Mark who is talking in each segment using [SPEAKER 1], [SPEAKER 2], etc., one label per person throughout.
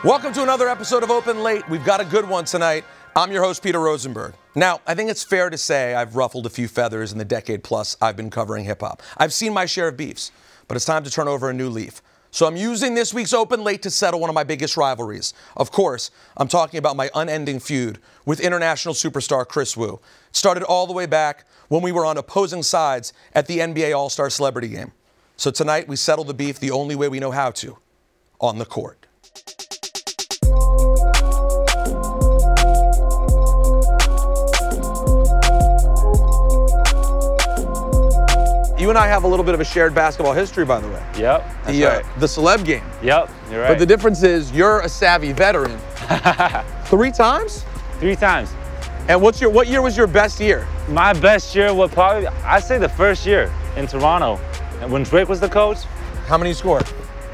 [SPEAKER 1] Welcome to another episode of Open Late. We've got a good one tonight. I'm your host, Peter Rosenberg. Now, I think it's fair to say I've ruffled a few feathers in the decade plus I've been covering hip-hop. I've seen my share of beefs, but it's time to turn over a new leaf. So I'm using this week's Open Late to settle one of my biggest rivalries. Of course, I'm talking about my unending feud with international superstar Kris Wu. It started all the way back when we were on opposing sides at the NBA All-Star Celebrity Game. So tonight, we settle the beef the only way we know how to, on the court. You and I have a little bit of a shared basketball history, by the way.
[SPEAKER 2] Yep, that's right.
[SPEAKER 1] The celeb game.
[SPEAKER 2] Yep, you're right.
[SPEAKER 1] But the difference is you're a savvy veteran. 3 times?
[SPEAKER 2] 3 times.
[SPEAKER 1] And what year was your best year?
[SPEAKER 2] My best year was probably, I'd say the first year in Toronto. And when Drake was the coach.
[SPEAKER 1] How many you scored?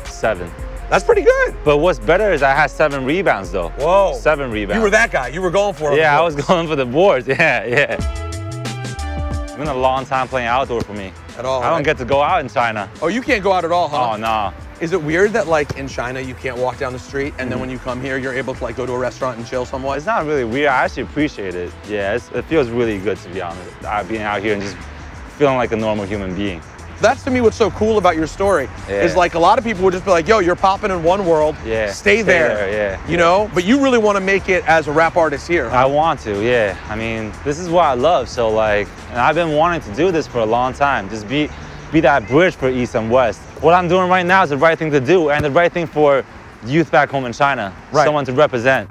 [SPEAKER 2] 7.
[SPEAKER 1] That's pretty good.
[SPEAKER 2] But what's better is I had 7 rebounds though.
[SPEAKER 1] Whoa.
[SPEAKER 2] 7 rebounds.
[SPEAKER 1] You were that guy. You were going for it.
[SPEAKER 2] Yeah, I was going for the boards. Yeah. It's been a long time playing outdoor for me.
[SPEAKER 1] At all?
[SPEAKER 2] I don't get to go out in China.
[SPEAKER 1] Oh, you can't go out at all, huh?
[SPEAKER 2] Oh, no.
[SPEAKER 1] Is it weird that, like, in China, you can't walk down the street, and then when you come here, you're able to, like, go to a restaurant and chill somewhat?
[SPEAKER 2] It's not really weird. I actually appreciate it. Yeah, it feels really good, to be honest. Being out here and just feeling like a normal human being.
[SPEAKER 1] That's to me what's so cool about your story, is like a lot of people would just be like, yo, you're popping in one world, stay there, you know? But you really want to make it as a rap artist here. Huh?
[SPEAKER 2] I want to, yeah. I mean, this is what I love, so like, and I've been wanting to do this for a long time, just be that bridge for East and West. What I'm doing right now is the right thing to do and the right thing for youth back home in China, someone to represent.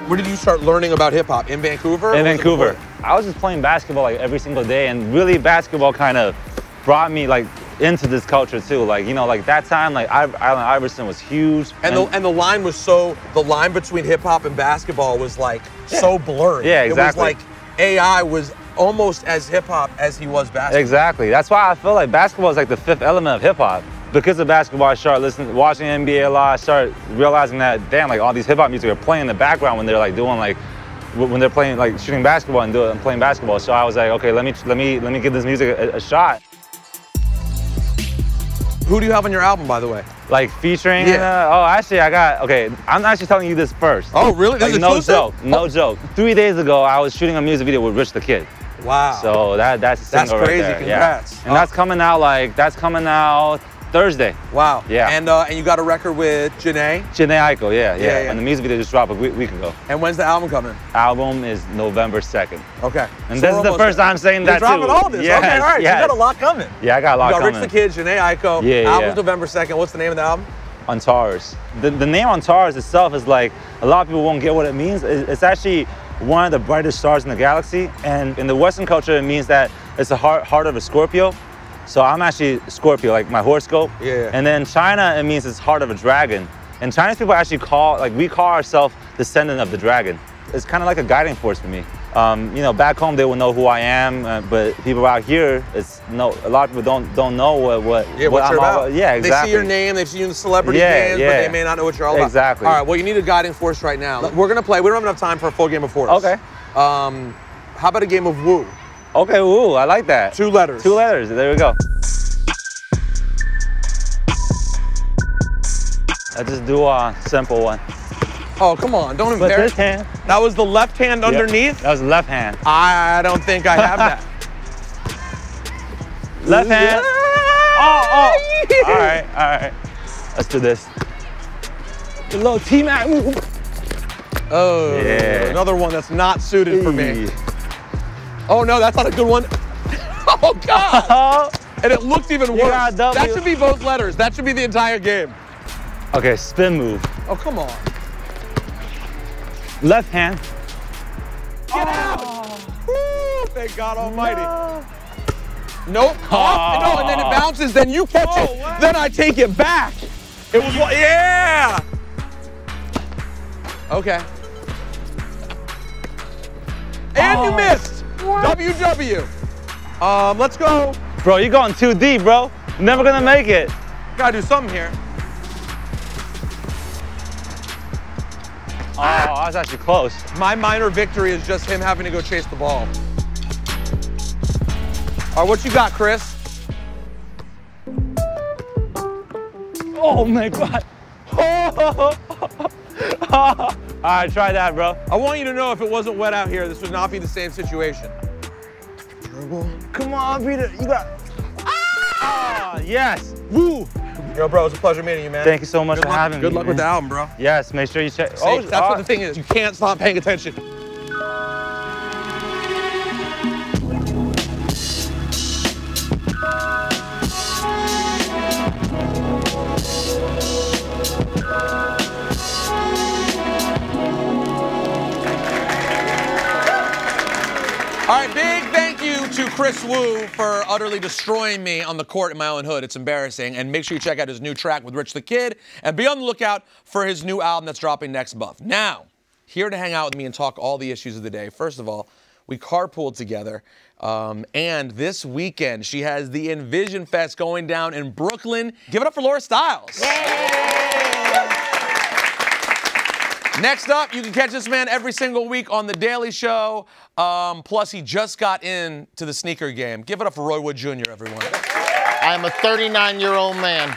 [SPEAKER 1] Where did you start learning about hip hop? In Vancouver?
[SPEAKER 2] In Vancouver. I was just playing basketball like every single day, and really basketball kind of brought me like into this culture too. Like, you know, like that time, like Allen Iverson was huge.
[SPEAKER 1] And the line was the line between hip hop and basketball was like so blurred.
[SPEAKER 2] Yeah, exactly.
[SPEAKER 1] It was like AI was almost as hip hop as he was basketball.
[SPEAKER 2] Exactly. That's why I feel like basketball is like the 5th element of hip hop. Because of basketball, I started watching NBA a lot. I started realizing that, damn, like all these hip hop music are playing in the background when they're like doing like, when they're playing like shooting basketball and playing basketball. So I was like, okay, let me give this music a shot.
[SPEAKER 1] Who do you have on your album, by the way?
[SPEAKER 2] Like featuring?
[SPEAKER 1] Yeah.
[SPEAKER 2] Oh, actually, I'm actually telling you this first.
[SPEAKER 1] Oh, really?
[SPEAKER 2] Like, no joke, no joke. 3 days ago, I was shooting a music video with Rich the Kid.
[SPEAKER 1] Wow.
[SPEAKER 2] So that's a single right
[SPEAKER 1] crazy.
[SPEAKER 2] there.
[SPEAKER 1] Congrats.
[SPEAKER 2] Yeah. And that's coming out Thursday.
[SPEAKER 1] Wow.
[SPEAKER 2] Yeah.
[SPEAKER 1] And you got a record with Janae?
[SPEAKER 2] Janae Aiko, yeah. And the music video just dropped a week ago.
[SPEAKER 1] And when's the album coming?
[SPEAKER 2] Album is November 2nd.
[SPEAKER 1] Okay.
[SPEAKER 2] And this is the first time saying that too.
[SPEAKER 1] You're dropping all this.
[SPEAKER 2] Yes,
[SPEAKER 1] okay, all right.
[SPEAKER 2] yes.
[SPEAKER 1] You got a lot coming.
[SPEAKER 2] Yeah, I got a lot coming.
[SPEAKER 1] You got Rich the Kid, Janae Aiko.
[SPEAKER 2] Yeah,
[SPEAKER 1] Album's November 2nd. What's the name of the album?
[SPEAKER 2] Antares. The name Antares itself is like, a lot of people won't get what it means. It's actually one of the brightest stars in the galaxy. And in the Western culture, it means that it's the heart of a Scorpio. So I'm actually Scorpio, like my horoscope. Yeah. And then China, it means it's heart of a dragon. And Chinese people actually we call ourselves descendant of the dragon. It's kind of like a guiding force for me. You know, back home they will know who I am, but people out here, a lot of people don't know what
[SPEAKER 1] you're about.
[SPEAKER 2] Yeah, exactly.
[SPEAKER 1] They see your name, they've seen you in the celebrity games, but they may not know what you're all about.
[SPEAKER 2] Exactly.
[SPEAKER 1] All right, well, you need a guiding force right now. We're gonna play. We don't have enough time for a full game of force.
[SPEAKER 2] Okay.
[SPEAKER 1] How about a game of Wu?
[SPEAKER 2] Okay, Wu, I like that.
[SPEAKER 1] 2 letters.
[SPEAKER 2] 2 letters, there we go. Let's just do a simple one.
[SPEAKER 1] Oh, come on, don't embarrass.
[SPEAKER 2] But this hand.
[SPEAKER 1] That was the left hand underneath?
[SPEAKER 2] That was the left hand.
[SPEAKER 1] I don't think I have that.
[SPEAKER 2] Left hand. Oh. All right. Let's do this. A little T-Mac move.
[SPEAKER 1] Oh, yeah. Another one that's not suited for me. Oh no, that's not a good one. Oh God! And it looks even worse. That should be both letters. That should be the entire game.
[SPEAKER 2] Okay, spin move.
[SPEAKER 1] Oh, come on.
[SPEAKER 2] Left hand.
[SPEAKER 1] Get out! Woo, thank God almighty. Nope. No, and then it bounces, then you catch it. Wow. Then I take it back. It was, yeah! Okay. And you missed. What? WW. Let's go.
[SPEAKER 2] Bro, you're going too deep, bro. You're never gonna make it.
[SPEAKER 1] Gotta do something here.
[SPEAKER 2] Oh, that's actually close.
[SPEAKER 1] My minor victory is just him having to go chase the ball. All right, what you got, Kris?
[SPEAKER 2] Oh my God. All right, try that, bro.
[SPEAKER 1] I want you to know if it wasn't wet out here, this would not be the same situation.
[SPEAKER 2] Come on, Peter. You got. Ah, yes. Woo.
[SPEAKER 1] Yo, bro, it's a pleasure meeting you, man.
[SPEAKER 2] Thank you so much for having me.
[SPEAKER 1] Good luck with the album, bro.
[SPEAKER 2] Yes, make sure you check.
[SPEAKER 1] See, that's what the thing is. You can't stop paying attention. All right, big thank you to Kris Wu for utterly destroying me on the court in my own hood. It's embarrassing. And make sure you check out his new track with Rich the Kid and be on the lookout for his new album that's dropping next month. Now, here to hang out with me and talk all the issues of the day. First of all, we carpooled together. And this weekend, she has the Envision Fest going down in Brooklyn. Give it up for Laura Stylez.
[SPEAKER 3] Yay!
[SPEAKER 1] Next up, you can catch this man every single week on The Daily Show. Plus, he just got into the sneaker game. Give it up for Roy Wood Jr., everyone.
[SPEAKER 3] I am a 39-year-old man.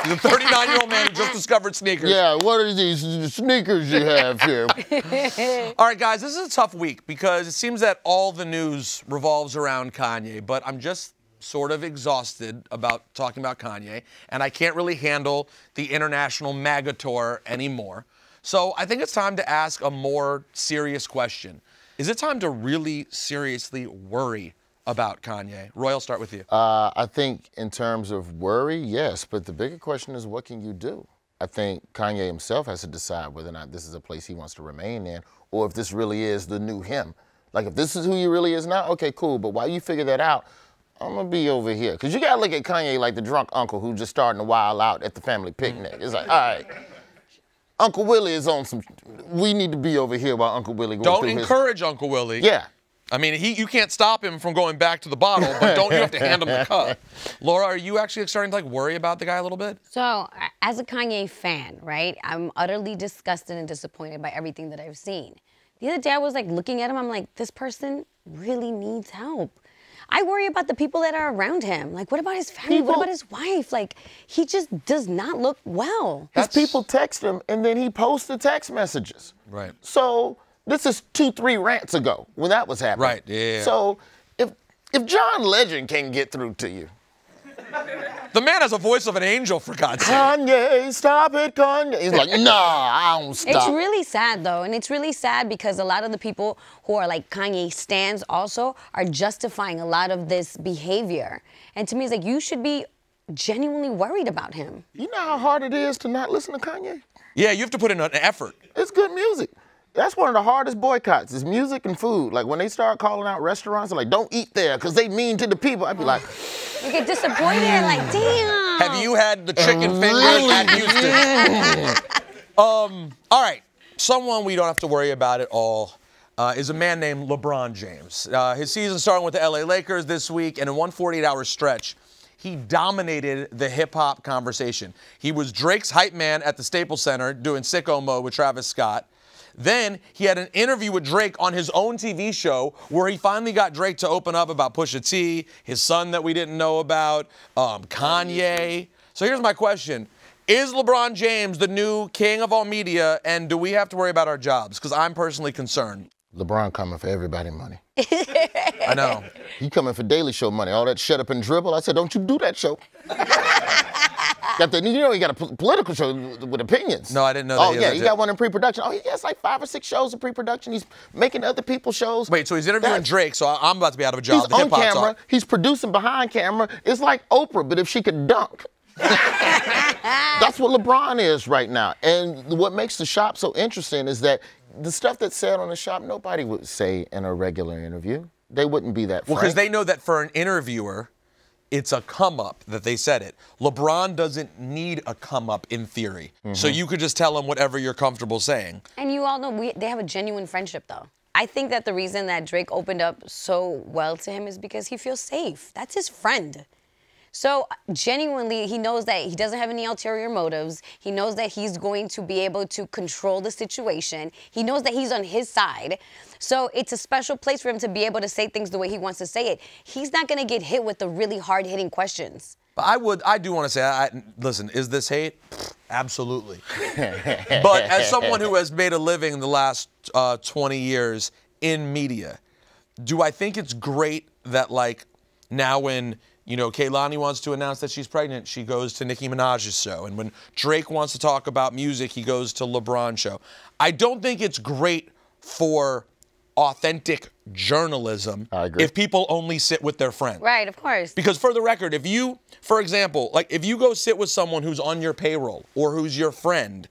[SPEAKER 1] He's a 39-year-old man who just discovered sneakers.
[SPEAKER 3] Yeah, what are these sneakers you have here?
[SPEAKER 1] All right, guys, this is a tough week because it seems that all the news revolves around Kanye, but I'm just sort of exhausted about talking about Kanye, and I can't really handle the international MAGA tour anymore. So I think it's time to ask a more serious question. Is it time to really seriously worry about Kanye? Roy, I'll start with you.
[SPEAKER 3] I think in terms of worry, yes, but the bigger question is what can you do? I think Kanye himself has to decide whether or not this is a place he wants to remain in or if this really is the new him. Like if this is who he really is now, okay, cool, but while you figure that out, I'm gonna be over here. Because you gotta look at Kanye like the drunk uncle who just starting to wild out at the family picnic. It's like, all right. Uncle Willie is on some. We need to be over here while Uncle Willie goes
[SPEAKER 1] Don't
[SPEAKER 3] through
[SPEAKER 1] encourage Uncle Willie.
[SPEAKER 3] Yeah.
[SPEAKER 1] I mean, you can't stop him from going back to the bottle, but don't you have to hand him the cup? Laura, are you actually starting to like worry about the guy a little bit?
[SPEAKER 4] So, as a Kanye fan, right, I'm utterly disgusted and disappointed by everything that I've seen. The other day I was like looking at him, I'm like, this person really needs help. I worry about the people that are around him. Like, what about his family? What about his wife? Like, he just does not look well.
[SPEAKER 3] His people text him, and then he posts the text messages.
[SPEAKER 1] Right.
[SPEAKER 3] So this is 2-3 rants ago when that was happening.
[SPEAKER 1] Right, yeah.
[SPEAKER 3] So if John Legend can get through to you.
[SPEAKER 1] The man has a voice of an angel, for God's sake.
[SPEAKER 3] Kanye, stop it, Kanye. He's like, nah, I don't stop.
[SPEAKER 4] It's really sad, though, and it's really sad because a lot of the people who are like Kanye stans also are justifying a lot of this behavior. And to me, it's like, you should be genuinely worried about him.
[SPEAKER 3] You know how hard it is to not listen to Kanye?
[SPEAKER 1] Yeah, you have to put in an effort.
[SPEAKER 3] It's good music. That's one of the hardest boycotts is music and food. Like when they start calling out restaurants, they're like, don't eat there because they mean to the people. I'd be like,
[SPEAKER 4] you get disappointed, like, damn.
[SPEAKER 1] Have you had the chicken fingers at Houston? All right, someone we don't have to worry about at all is a man named LeBron James. His season starting with the LA Lakers this week, and in one 48-hour stretch, he dominated the hip-hop conversation. He was Drake's hype man at the Staples Center doing Sicko Mode with Travis Scott. Then he had an interview with Drake on his own TV show where he finally got Drake to open up about Pusha T, his son that we didn't know about, Kanye. So here's my question. Is LeBron James the new king of all media, and do we have to worry about our jobs? Because I'm personally concerned.
[SPEAKER 3] LeBron coming for everybody money.
[SPEAKER 1] I know.
[SPEAKER 3] He coming for Daily Show money. All that shut up and dribble. I said, don't you do that show. You know he got a political show with opinions.
[SPEAKER 1] No, I didn't know that.
[SPEAKER 3] Oh, yeah, he got one in pre-production. Oh, he has like 5 or 6 shows in pre-production. He's making other people's shows.
[SPEAKER 1] Wait, so he's interviewing Drake, so I'm about to be out of a job.
[SPEAKER 3] He's on camera. He's producing behind camera. It's like Oprah, but if she could dunk. That's what LeBron is right now. And what makes the shop so interesting is that the stuff that's said on the shop, nobody would say in a regular interview. They wouldn't be that frank.
[SPEAKER 1] Well, because they know that for an interviewer, it's a come-up that they said it. LeBron doesn't need a come-up in theory. So you could just tell him whatever you're comfortable saying.
[SPEAKER 4] And you all know they have a genuine friendship, though. I think that the reason that Drake opened up so well to him is because he feels safe. That's his friend. So genuinely, he knows that he doesn't have any ulterior motives. He knows that he's going to be able to control the situation. He knows that he's on his side. So it's a special place for him to be able to say things the way he wants to say it. He's not going to get hit with the really hard-hitting questions.
[SPEAKER 1] But I do want to say, listen, is this hate? Absolutely. But as someone who has made a living in the last 20 years in media, do I think it's great that, like, now when, you know, Kehlani wants to announce that she's pregnant, she goes to Nicki Minaj's show. And when Drake wants to talk about music, he goes to LeBron's show. I don't think it's great for authentic journalism if people only sit with their friends.
[SPEAKER 4] Right, of course.
[SPEAKER 1] Because for the record, if you, for example, like if you go sit with someone who's on your payroll or who's your friend,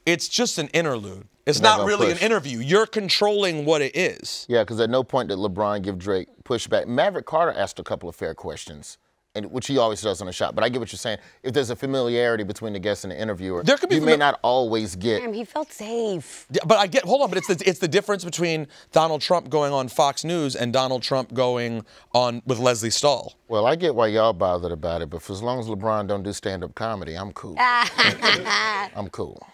[SPEAKER 1] it's just an interlude. It's not really an interview. You're controlling what it is.
[SPEAKER 3] Yeah, because at no point did LeBron give Drake pushback. Maverick Carter asked a couple of fair questions, which he always does on the shot. But I get what you're saying. If there's a familiarity between the guest and the interviewer,
[SPEAKER 1] there could be
[SPEAKER 3] you may not always get.
[SPEAKER 4] Damn, he felt safe.
[SPEAKER 1] Yeah, but I get, hold on, but it's the difference between Donald Trump going on Fox News and Donald Trump going on with Leslie Stahl.
[SPEAKER 3] Well, I get why y'all bothered about it, but for as long as LeBron don't do stand-up comedy, I'm cool. I'm cool.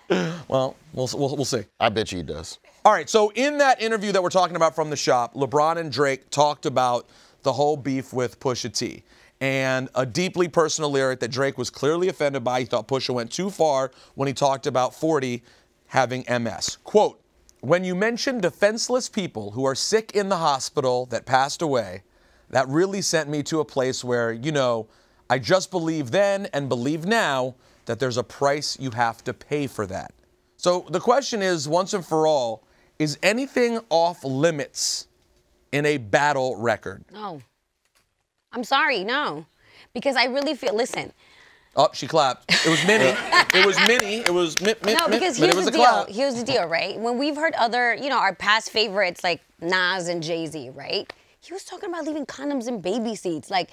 [SPEAKER 1] Well, we'll see.
[SPEAKER 3] I bet you he does.
[SPEAKER 1] All right, so in that interview that we're talking about from the shop, LeBron and Drake talked about the whole beef with Pusha T and a deeply personal lyric that Drake was clearly offended by. He thought Pusha went too far when he talked about 40 having MS. Quote, "When you mention defenseless people who are sick in the hospital that passed away, that really sent me to a place where, you know, I just believe then and believe now that there's a price you have to pay for that." So the question is, once and for all, is anything off limits in a battle record?
[SPEAKER 4] No. I'm sorry, no. Because I really feel, listen.
[SPEAKER 1] Oh, she clapped. It was Minnie. It was Minnie. It was No,
[SPEAKER 4] because here's the deal. Here's the deal, right? When we've heard other, you know, our past favorites like Nas and Jay-Z, right? He was talking about leaving condoms in baby seats. Like,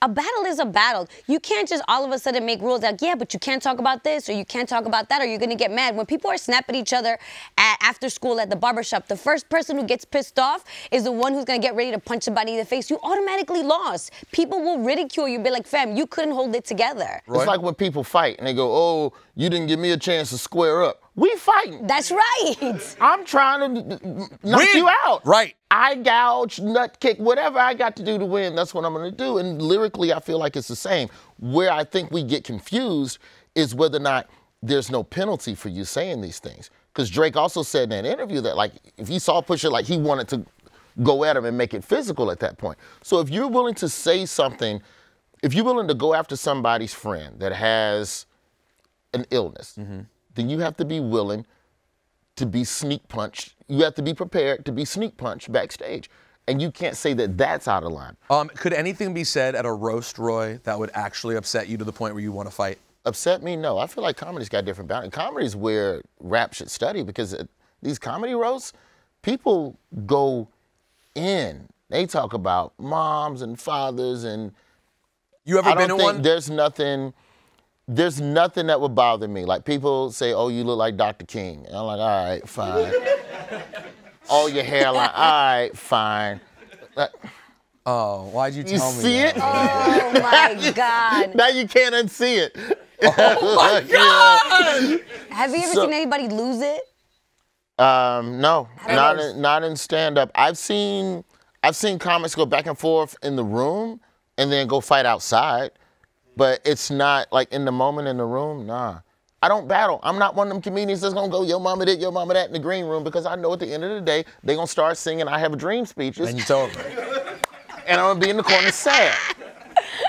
[SPEAKER 4] a battle is a battle. You can't just all of a sudden make rules like, yeah, but you can't talk about this or you can't talk about that or you're gonna get mad. When people are snapping at each other after school at the barbershop, the first person who gets pissed off is the one who's gonna get ready to punch somebody in the face. You automatically lost. People will ridicule you, be like, fam, you couldn't hold it together.
[SPEAKER 3] Right. It's like when people fight and they go, oh, you didn't give me a chance to square up. We fighting.
[SPEAKER 4] That's right.
[SPEAKER 3] I'm trying to knock you out.
[SPEAKER 1] Right.
[SPEAKER 3] I gouge, nut kick, whatever I got to do to win, that's what I'm going to do. And lyrically, I feel like it's the same. Where I think we get confused is whether or not there's no penalty for you saying these things. Because Drake also said in that interview that, like, if he saw Pusha, like, he wanted to go at him and make it physical at that point. So if you're willing to say something, if you're willing to go after somebody's friend that has an illness, then you have to be willing to be sneak punched. You have to be prepared to be sneak punched backstage. And you can't say that that's out of line.
[SPEAKER 1] Could anything be said at a roast, Roy, that would actually upset you to the point where you want to fight?
[SPEAKER 3] Upset me? No. I feel like comedy's got different boundaries. Comedy's where rap should study because these comedy roasts, people go in. They talk about moms and fathers and...
[SPEAKER 1] You ever been in one?
[SPEAKER 3] There's nothing that would bother me. Like, people say, oh, you look like Dr. King. And I'm like, all right, fine. Oh, your hairline, all right, fine.
[SPEAKER 1] Oh, why'd you tell me
[SPEAKER 3] You see it?
[SPEAKER 4] Oh, my God.
[SPEAKER 3] Now you can't unsee it.
[SPEAKER 1] Oh, my God!
[SPEAKER 4] Have you ever seen anybody lose it?
[SPEAKER 3] No, not in stand-up. I've seen comics go back and forth in the room and then go fight outside. But it's not like in the moment in the room, nah. I don't battle. I'm not one of them comedians that's gonna go, yo mama this, yo mama that in the green room because I know at the end of the day, they're gonna start singing I Have a Dream speeches.
[SPEAKER 1] And you told me.
[SPEAKER 3] And I'm gonna be in the corner sad.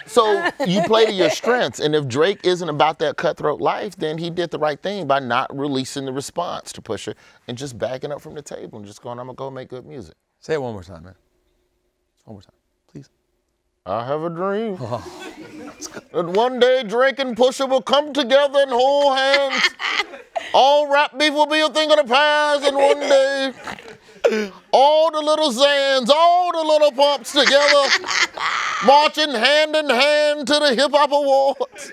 [SPEAKER 3] So you play to your strengths. And if Drake isn't about that cutthroat life, then he did the right thing by not releasing the response to Pusha and just backing up from the table and just going, I'm gonna go make good music.
[SPEAKER 1] Say it one more time, man. One more time, please.
[SPEAKER 3] I have a dream that one day Drake and Pusha will come together and hold hands. All rap beef will be a thing of the past, and one day all the little Zans, all the little pumps together, marching hand in hand to the Hip Hop Awards.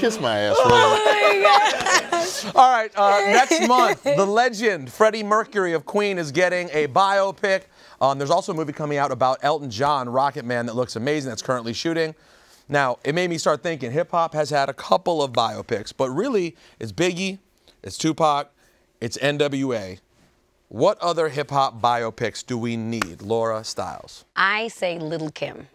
[SPEAKER 3] Kiss my ass, Rosenberg.
[SPEAKER 1] All right, next month, the legend Freddie Mercury of Queen is getting a biopic. There's also a movie coming out about Elton John, Rocket Man, that looks amazing, that's currently shooting. Now, it made me start thinking, hip-hop has had a couple of biopics, but really, it's Biggie, it's Tupac, it's NWA. What other hip-hop biopics do we need? Laura Stylez.
[SPEAKER 4] I say Lil' Kim.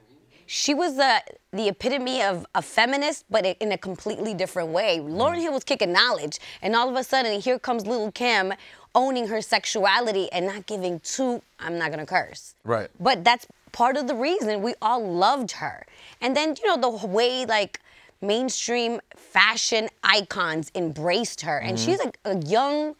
[SPEAKER 4] She was the epitome of a feminist, but in a completely different way. Lauryn Hill was kicking knowledge, and all of a sudden, here comes Lil' Kim owning her sexuality and not giving two, I'm not gonna curse.
[SPEAKER 1] Right.
[SPEAKER 4] But that's part of the reason we all loved her. And then, you know, the way, like, mainstream fashion icons embraced her. And she's a young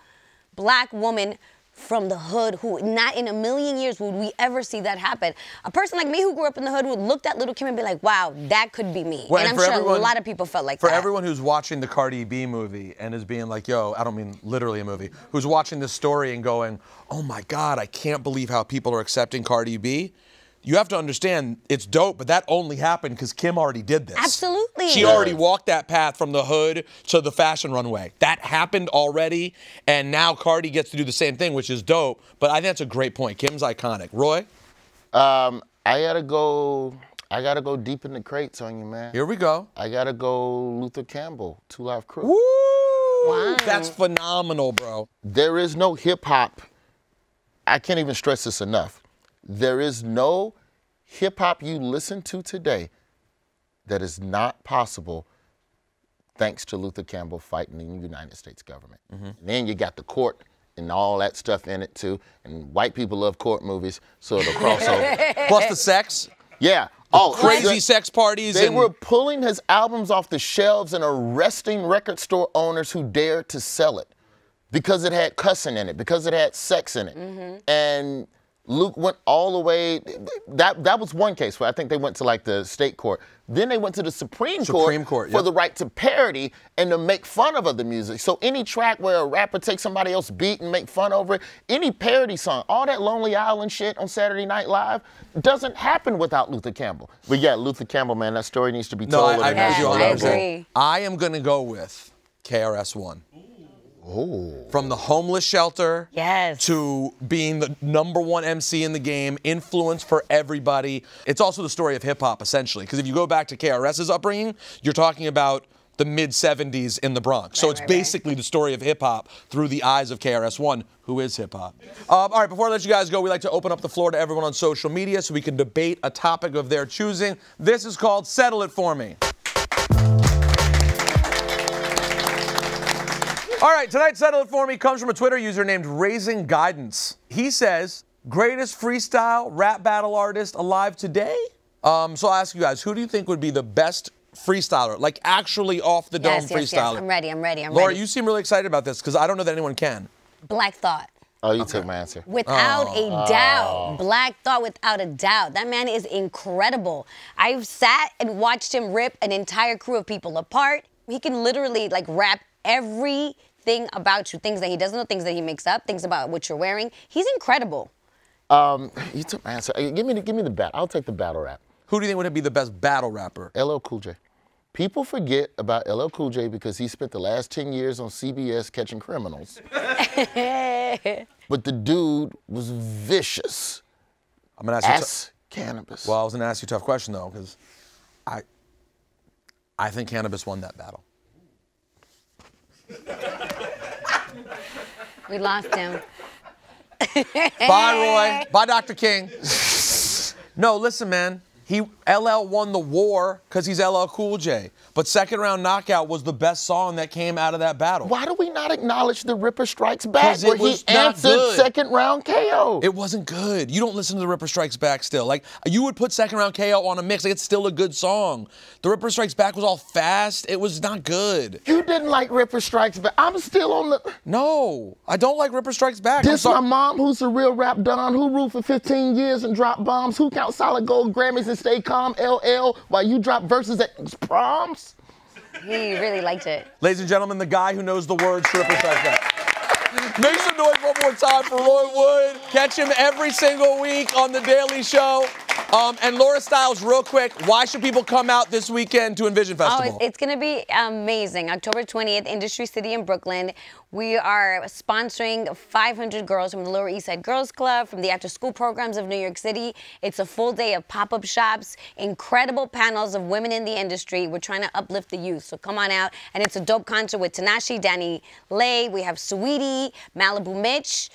[SPEAKER 4] black woman from the hood who not in a million years would we ever see that happen. A person like me who grew up in the hood would look at Lil' Kim and be like, wow, that could be me.
[SPEAKER 1] Well,
[SPEAKER 4] and I'm sure a lot of people felt like that.
[SPEAKER 1] For everyone who's watching the Cardi B movie and is being like, yo, I don't mean literally a movie, who's watching this story and going, oh my God, I can't believe how people are accepting Cardi B. You have to understand, it's dope, but that only happened because Kim already did this.
[SPEAKER 4] Absolutely.
[SPEAKER 1] She already walked that path from the hood to the fashion runway. That happened already, and now Cardi gets to do the same thing, which is dope. But I think that's a great point. Kim's iconic. Roy?
[SPEAKER 3] I gotta go deep in the crates on you, man.
[SPEAKER 1] Here we go.
[SPEAKER 3] I gotta go Luther Campbell, 2 Live Crew.
[SPEAKER 1] Woo!
[SPEAKER 4] Wow.
[SPEAKER 1] That's phenomenal, bro.
[SPEAKER 3] There is no hip hop. I can't even stress this enough. There is no hip hop you listen to today that is not possible thanks to Luther Campbell fighting in the United States government. And then you got the court and all that stuff in it too. And white people love court movies, so it'll cross over.
[SPEAKER 1] Plus the sex.
[SPEAKER 3] Yeah.
[SPEAKER 1] Crazy sex parties.
[SPEAKER 3] They were pulling his albums off the shelves and arresting record store owners who dared to sell it because it had cussing in it, because it had sex in it. And Luke went all the way, that was one case where I think they went to like the state court. Then they went to the Supreme Court for the right to parody and to make fun of other music. So any track where a rapper takes somebody else's beat and make fun over it, any parody song, all that Lonely Island shit on Saturday Night Live doesn't happen without Luther Campbell. But yeah, Luther Campbell, man, that story needs to be told.
[SPEAKER 1] No, I
[SPEAKER 4] agree.
[SPEAKER 1] I am going to go with KRS-One.
[SPEAKER 3] Oh.
[SPEAKER 1] From the homeless shelter to being the #1 MC in the game, influence for everybody. It's also the story of hip hop, essentially, because if you go back to KRS's upbringing, you're talking about the mid-'70s in the Bronx. So it's basically the story of hip hop through the eyes of KRS-One, who is hip hop. All right, before I let you guys go, we like to open up the floor to everyone on social media so we can debate a topic of their choosing. This is called Settle It For Me. All right, tonight's Settle It For Me comes from a Twitter user named Raising Guidance. He says, greatest freestyle rap battle artist alive today? So I'll ask you guys, who do you think would be the best freestyler, like actually off the dome freestyler?
[SPEAKER 4] Yes, I'm ready.
[SPEAKER 1] Laura, you seem really excited about this because I don't know that anyone can.
[SPEAKER 4] Black Thought.
[SPEAKER 3] Oh, you took my answer.
[SPEAKER 4] Without a doubt. Black Thought, without a doubt. That man is incredible. I've sat and watched him rip an entire crew of people apart. He can literally like rap everything about you, things that he doesn't know, things that he makes up, things about what you're wearing. He's incredible.
[SPEAKER 3] You took my answer. Give me the battle. I'll take the battle rap.
[SPEAKER 1] Who do you think would be the best battle rapper?
[SPEAKER 3] LL Cool J. People forget about LL Cool J because he spent the last 10 years on CBS catching criminals. But the dude was vicious.
[SPEAKER 1] I'm gonna ask
[SPEAKER 3] as cannabis.
[SPEAKER 1] Well, I was gonna ask you a tough question though, because I think Cannabis won that battle.
[SPEAKER 4] We lost him.
[SPEAKER 1] Bye, Roy. Bye, Dr. King. No, listen, man. LL won the war because he's LL Cool J. But Second Round Knockout was the best song that came out of that battle.
[SPEAKER 3] Why do we not acknowledge the Ripper Strikes Back where he answered
[SPEAKER 1] good.
[SPEAKER 3] Second Round KO?
[SPEAKER 1] It wasn't good. You don't listen to the Ripper Strikes Back still. Like, you would put Second Round KO on a mix. Like, it's still a good song. The Ripper Strikes Back was all fast. It was not good.
[SPEAKER 3] You didn't like Ripper Strikes Back. I'm still on the...
[SPEAKER 1] No, I don't like Ripper Strikes Back.
[SPEAKER 3] This my mom, who's a real rap don, who ruled for 15 years and dropped bombs, who count solid gold Grammys and stay calm, LL, while you drop verses at proms.
[SPEAKER 4] He really liked it.
[SPEAKER 1] Ladies and gentlemen, the guy who knows the words to Ripper Strikes Back. Make some noise one more time for Roy Wood. Catch him every single week on The Daily Show. And Laura Stylez, real quick, why should people come out this weekend to Envision Festival?
[SPEAKER 4] Oh, it's going to be amazing. October 20th, Industry City in Brooklyn. We are sponsoring 500 girls from the Lower East Side Girls Club, from the after-school programs of New York City. It's a full day of pop-up shops, incredible panels of women in the industry. We're trying to uplift the youth, so come on out. And it's a dope concert with Tanashi, Danny Lay. We have Saweetie, Malibu Mitch,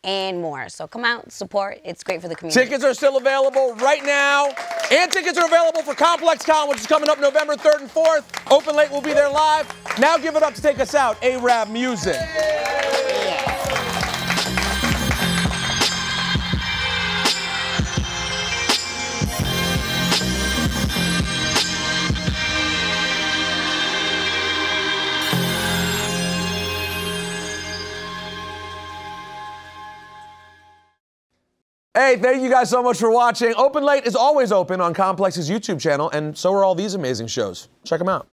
[SPEAKER 4] and more. So come out, support. It's great for the community.
[SPEAKER 1] Tickets are still available right now. And tickets are available for Complex Con, which is coming up November 3rd and 4th. Open Late will be there live. Now give it up to take us out, araabMUZIK. Hey, thank you guys so much for watching. Open Late is always open on Complex's YouTube channel, and so are all these amazing shows. Check them out.